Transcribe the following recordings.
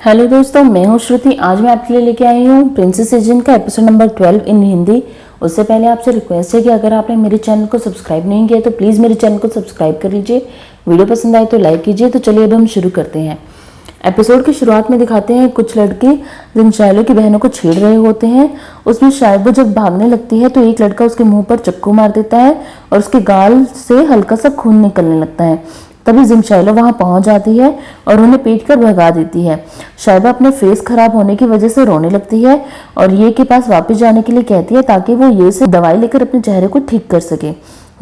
Hello दोस्तों, मैं हूं श्रुति। आज मैं आपके लिए लेके आई हूं प्रिंसेस एजेंट का एपिसोड नंबर 12 इन हिंदी। उससे पहले आपसे रिक्वेस्ट है कि अगर आपने मेरे चैनल को सब्सक्राइब नहीं किया तो प्लीज़ मेरे चैनल को सब्सक्राइब कर लीजिए। वीडियो पसंद आए तो लाइक कीजिए। तो चलिए अब हम शुरू करते हैं। एपिसोड की शुरुआत में दिखाते हैं कुछ लड़के जिन शायलों की बहनों को छेड़ रहे होते हैं। उसमें शायद वो जब भागने लगती है तो एक लड़का उसके मुंह पर चक्कू मार देता है और उसके गाल से हल्का सा खून निकलने लगता है। तभी जिनशाइलो वहां पहुंच जाती है और उन्हें पीट कर भगा देती है। शाइबा अपने फेस खराब होने की वजह से रोने लगती है और ये के पास वापस जाने के लिए कहती है ताकि वो ये से दवाई लेकर अपने चेहरे को ठीक कर सके।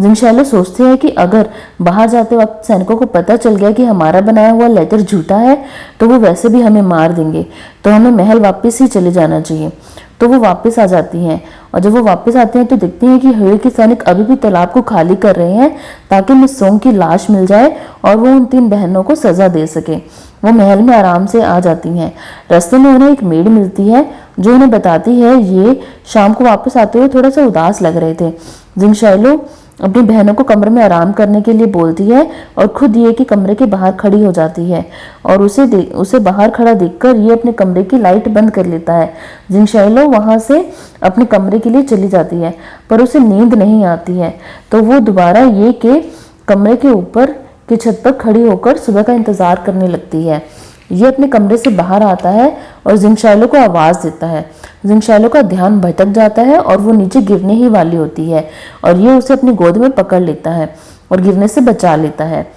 जिनशाइलो सोचते हैं कि अगर बाहर जाते वक्त सैनिकों को पता चल गया कि हमारा बनाया हुआ लेटर झूठा है तो वो वैसे भी हमें मार देंगे, तो हमें महल वापस ही चले जाना चाहिए। तो वो वापस आ जाती हैं और जब वो वापस आते हैं तो देखते हैं कि ह्यूई के सैनिक अभी भी तालाब को खाली कर रहे हैं ताकि मिस सोंग की लाश मिल जाए और वो उन 3 बहनों को सजा दे सके। वो महल में आराम से आ जाती हैं। रास्ते में उन्हें एक मेड मिलती है जो उन्हें बताती है ये शाम को वापस आते हुए थोड़ा सा उदास लग रहे थे। जिनशाइलो अपनी बहनों को कमरे में आराम करने के लिए बोलती है और खुद ये कि कमरे के बाहर खड़ी हो जाती है और उसे बाहर खड़ा देखकर ये अपने कमरे की लाइट बंद कर लेता है। जिनशाइलो वहां से अपने कमरे के लिए चली जाती है पर उसे नींद नहीं आती है, तो वो दोबारा ये के कमरे के ऊपर की छत पर खड़ी होकर सुबह का इंतजार करने लगती है। ये अपने कमरे से बाहर आता है और जिनशाइलो को आवाज देता है। जिनशाइलो का ध्यान भटक जाता है और वो नीचे गिरने ही वाली होती है और ये उसे अपनी गोद में पकड़ लेता है और गिरने से बचा लेता है।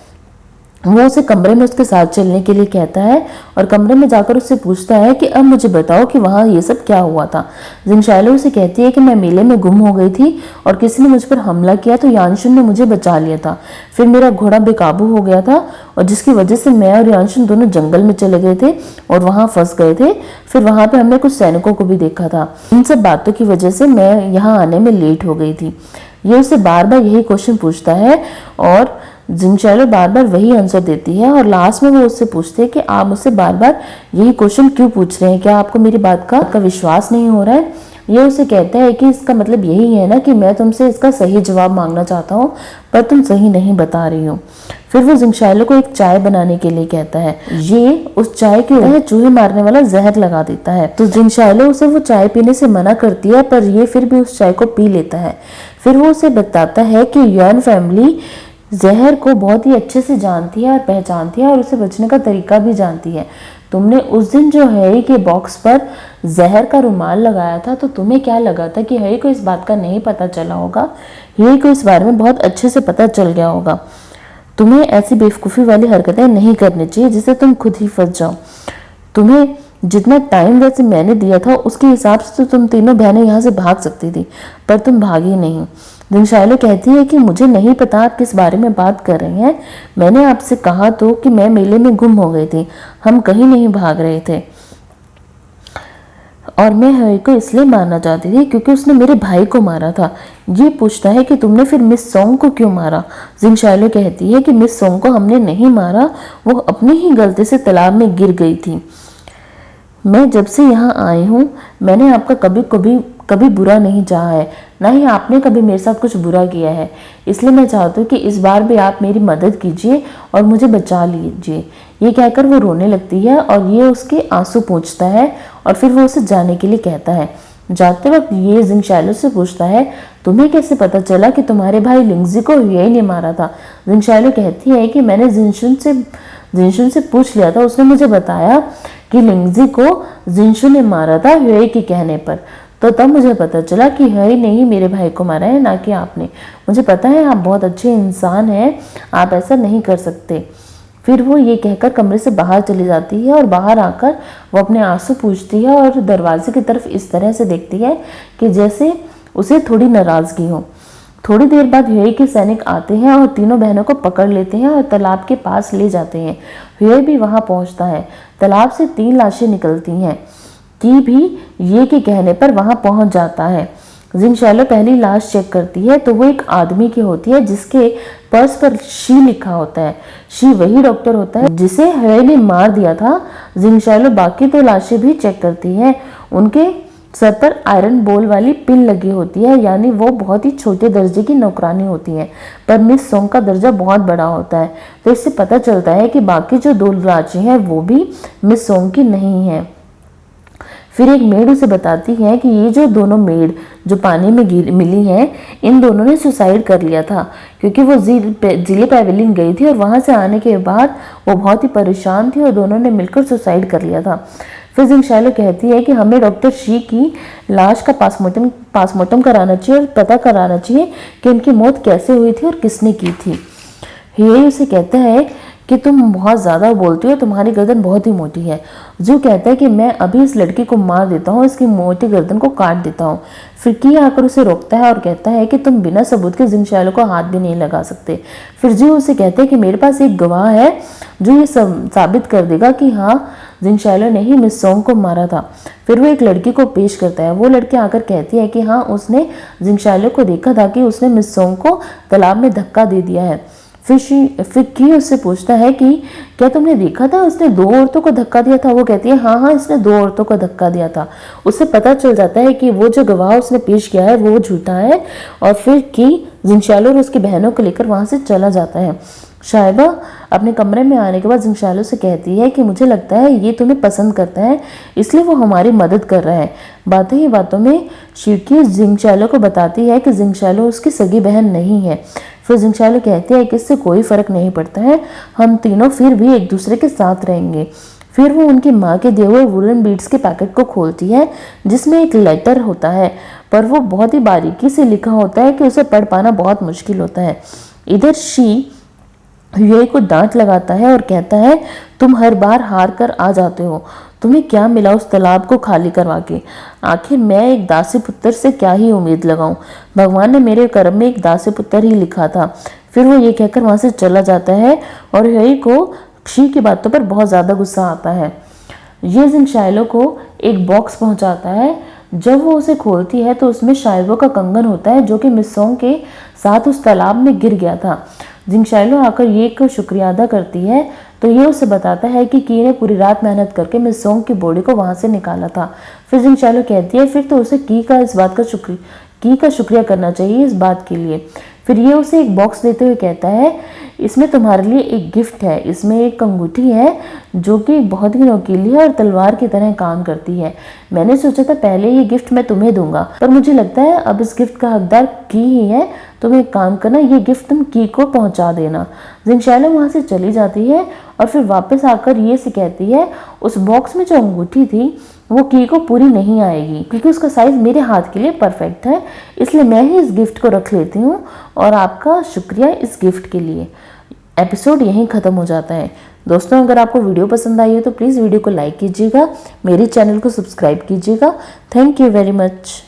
वो उसे कमरे में उसके साथ चलने के लिए कहता है और कमरे में जाकर उससे पूछता है कि अब मुझे बताओ कि वहाँ ये सब क्या हुआ था। जिनशाइलो उसे कहती है कि मैं मेले में गुम हो गई थी और किसी ने मुझ पर हमला किया तो यानशुन ने मुझे बचा लिया था। फिर मेरा घोड़ा बेकाबू हो गया था और जिसकी वजह से मैं और यानशुन दोनों जंगल में चले गए थे और वहाँ फंस गए थे। फिर वहाँ पर हमने कुछ सैनिकों को भी देखा था। इन सब बातों की वजह से मैं यहाँ आने में लेट हो गई थी। ये उसे बार बार यही क्वेश्चन पूछता है और जिनशाइलो बार बार वही आंसर देती है और लास्ट में वो उससे पूछते हैं कि आप मुझसे बार बार यही क्वेश्चन क्यों पूछ रहे हैं, क्या आपको मेरी बात का विश्वास नहीं हो रहा है। ये उसे कहता है कि इसका मतलब यही है ना कि मैं तुमसे इसका सही जवाब मांगना चाहता हूँ पर तुम सही नहीं बता रही हो। फिर वो जिनशाइलो को एक चाय बनाने के लिए कहता है। ये उस चाय के ऊपर चूहे मारने वाला जहर लगा देता है तो जिनशाइलो उसे वो चाय पीने से मना करती है पर ये फिर भी उस चाय को पी लेता है। फिर वो उसे बताता है कि युआन फैमिली जहर को बहुत ही अच्छे से जानती है और पहचानती है और उसे बचने का तरीका भी जानती है। तुमने उस दिन जो हैरी के बॉक्स पर जहर का रुमाल लगाया था तो तुम्हें क्या लगा था कि हैरी को इस बात का नहीं पता चला होगा। हैरी को इस बारे में बहुत अच्छे से पता चल गया होगा। तुम्हें ऐसी बेवकूफ़ी वाली हरकतें नहीं करनी चाहिए जिससे तुम खुद ही फंस जाओ। तुम्हें जितना टाइम वैसे मैंने दिया था उसके हिसाब से तो तुम तीनों बहनें यहाँ से भाग सकती थी पर तुम भागी नहीं। जिनशाइलो कहती है कि मुझे नहीं पता आप किस बारे में बात कर रहे हैं। मैंने आपसे कहा तो कि मैं मेले में गुम हो गई थी, हम कहीं नहीं भाग रहे थे और मैं हैरी को इसलिए मारना चाहती थी क्योंकि उसने मेरे भाई को मारा था। ये पूछता है कि तुमने फिर मिस सोंग को क्यों मारा। जिनशाइलो कहती है कि मिस सोंग को हमने नहीं मारा, वो अपनी ही गलती से तालाब में गिर गई थी। मैं जब से यहाँ आई हूँ मैंने आपका कभी बुरा नहीं चाहा है, ना ही आपने कभी मेरे साथ कुछ बुरा किया है। इसलिए मैं चाहती हूँ कि इस बार भी आप मेरी मदद कीजिए और मुझे बचा लीजिए। ये कहकर वो रोने लगती है और ये उसके आंसू पोंछता है और फिर वो उसे जाने के लिए कहता है। जाते वक्त ये जिनशाइलो से पूछता है तुम्हें कैसे पता चला कि तुम्हारे भाई लिंगजी को यही ने मारा था। जिनशाइलो कहती है कि मैंने जिनशुन से पूछ लिया था, उसने मुझे बताया कि लिंगजी को जिनशु ने मारा था ह्यूई के कहने पर। तो तब मुझे पता चला कि ह्यूई ने ही मेरे भाई को मारा है, ना कि आपने। मुझे पता है आप बहुत अच्छे इंसान हैं, आप ऐसा नहीं कर सकते। फिर वो ये कहकर कमरे से बाहर चली जाती है और बाहर आकर वो अपने आंसू पूंछती है और दरवाजे की तरफ इस तरह से देखती है कि जैसे उसे थोड़ी नाराजगी हो। थोड़ी देर बाद ह्यूई के सैनिक आते हैं और तीनों बहनों को पकड़ लेते हैं और तालाब के पास ले जाते हैं। ह्यूई भी वहां पहुंचता है। तालाब से 3 लाशें निकलती हैं कि भी ये के कहने पर वहां पहुंच जाता है। जिनशाइलो पहली लाश चेक करती है तो वो एक आदमी की होती है जिसके पर्स पर शी लिखा होता है। शी वही डॉक्टर होता है जिसे ह्यूई ने मार दिया था। जिनशाइलो बाकी 2 लाशें भी चेक करती है। उनके सर पर आयरन बॉल वाली पिन लगी होती है, यानी वो बहुत ही छोटे दर्जे की नौकरानी होती है, पर मिस सोंग का दर्जा बहुत बड़ा होता है। तो इससे पता चलता है कि बाकी जो 2 रांची हैं वो भी मिस सोंग की नहीं है। फिर एक मेड उसे बताती है कि ये जो दोनों मेड जो पानी में मिली हैं, इन दोनों ने सुसाइड कर लिया था, क्योंकि वो जिले पैवेलियन गई थी और वहां से आने के बाद वो बहुत ही परेशान थी और दोनों ने मिलकर सुसाइड कर लिया था। फिर जिंगशालो कहती है कि हमें डॉक्टर शी की लाश का पासमोर्टम कराना चाहिए और पता कराना चाहिए कि इनकी मौत कैसे हुई थी और किसने की थी। ये उसे कहता है कि तुम बहुत ज़्यादा बोलती हो, तुम्हारी गर्दन बहुत ही मोटी है। जो कहता है कि मैं अभी इस लड़की को मार देता हूँ, इसकी मोटी गर्दन को काट देता हूँ। फिर की आकर उसे रोकता है और कहता है कि तुम बिना सबूत के जिंगशालो को हाथ भी नहीं लगा सकते। फिर जी उसे कहते हैं कि मेरे पास एक गवाह है जो ये साबित कर देगा कि हाँ, जिंगशालो ने ही मिस सोंग को मारा था। फिर वो एक लड़की को पेश करता है। वो लड़की आकर कहती है कि हाँ, उसने जिंगशालो को देखा था कि उसने मिस सोंग को तालाब में धक्का दे दिया है। फिर की उससे पूछता है कि क्या तुमने देखा था उसने 2 औरतों को धक्का दिया था? वो कहती है हाँ, इसने 2 औरतों को धक्का दिया था। उससे पता चल जाता है कि वो जो गवाह उसने पेश किया है वो झूठा है। और फिर की जिंगशालो और उसकी बहनों को लेकर वहां से चला जाता है। शाइबा अपने कमरे में आने के बाद जिंगशालो से कहती है कि मुझे लगता है ये तुम्हें पसंद करता है, इसलिए वो हमारी मदद कर रहा है। बातों ही बातों में शिकी जिंगशालो को बताती है कि जिंगशालो उसकी सगी बहन नहीं है। फिर जिंगशालो कहती है कि इससे कोई फर्क नहीं पड़ता है, हम तीनों फिर भी एक दूसरे के साथ रहेंगे। फिर वो उनकी माँ के दिए हुए वुलन बीड्स के पैकेट को खोलती है, जिसमें एक लेटर होता है, पर वो बहुत ही बारीकी से लिखा होता है कि उसे पढ़ पाना बहुत मुश्किल होता है। इधर शी ह्यूई को डांट लगाता है और कहता है तुम हर बार हार कर आ जाते हो, तुम्हें क्या मिला उस तालाब को खाली करवा के? आखिर मैं एक दासी पुत्र से क्या ही उम्मीद लगाऊं? भगवान ने मेरे कर्म में एक दासी पुत्र ही लिखा था। फिर वो ये कहकर वहां से चला जाता है और ह्यूई को शी की बातों पर बहुत ज्यादा गुस्सा आता है। ये जिंगशालो को एक बॉक्स पहुंचाता है। जब वो उसे खोलती है तो उसमें शाइबो का कंगन होता है, जो कि मिस सोंग के साथ उस तालाब में गिर गया था। जिंगशालो आकर ये का शुक्रिया अदा करती है तो ये उसे बताता है कि की ने पूरी रात मेहनत करके मिस सोंग की बॉडी को वहां से निकाला था। फिर जिंगशालो कहती है फिर तो उसे की का शुक्रिया करना चाहिए इस बात के लिए। फिर ये उसे एक बॉक्स देते हुए कहता है इसमें तुम्हारे लिए एक गिफ्ट है। इसमें एक अंगूठी है जो कि बहुत ही नोकीली है और तलवार की तरह काम करती है। मैंने सोचा था पहले ये गिफ्ट मैं तुम्हें दूंगा, पर मुझे लगता है अब इस गिफ्ट का हकदार की ही है। तुम एक काम करना, ये गिफ्ट तुम की को पहुंचा देना। जिंगशालो वहां से चली जाती है और फिर वापस आकर ये से कहती है उस बॉक्स में जो अंगूठी थी वो की को पूरी नहीं आएगी, क्योंकि उसका साइज मेरे हाथ के लिए परफेक्ट है, इसलिए मैं ही इस गिफ्ट को रख लेती हूँ और आपका शुक्रिया इस गिफ्ट के लिए। एपिसोड यहीं ख़त्म हो जाता है। दोस्तों, अगर आपको वीडियो पसंद आई हो तो प्लीज़ वीडियो को लाइक कीजिएगा, मेरे चैनल को सब्सक्राइब कीजिएगा। Thank you very much.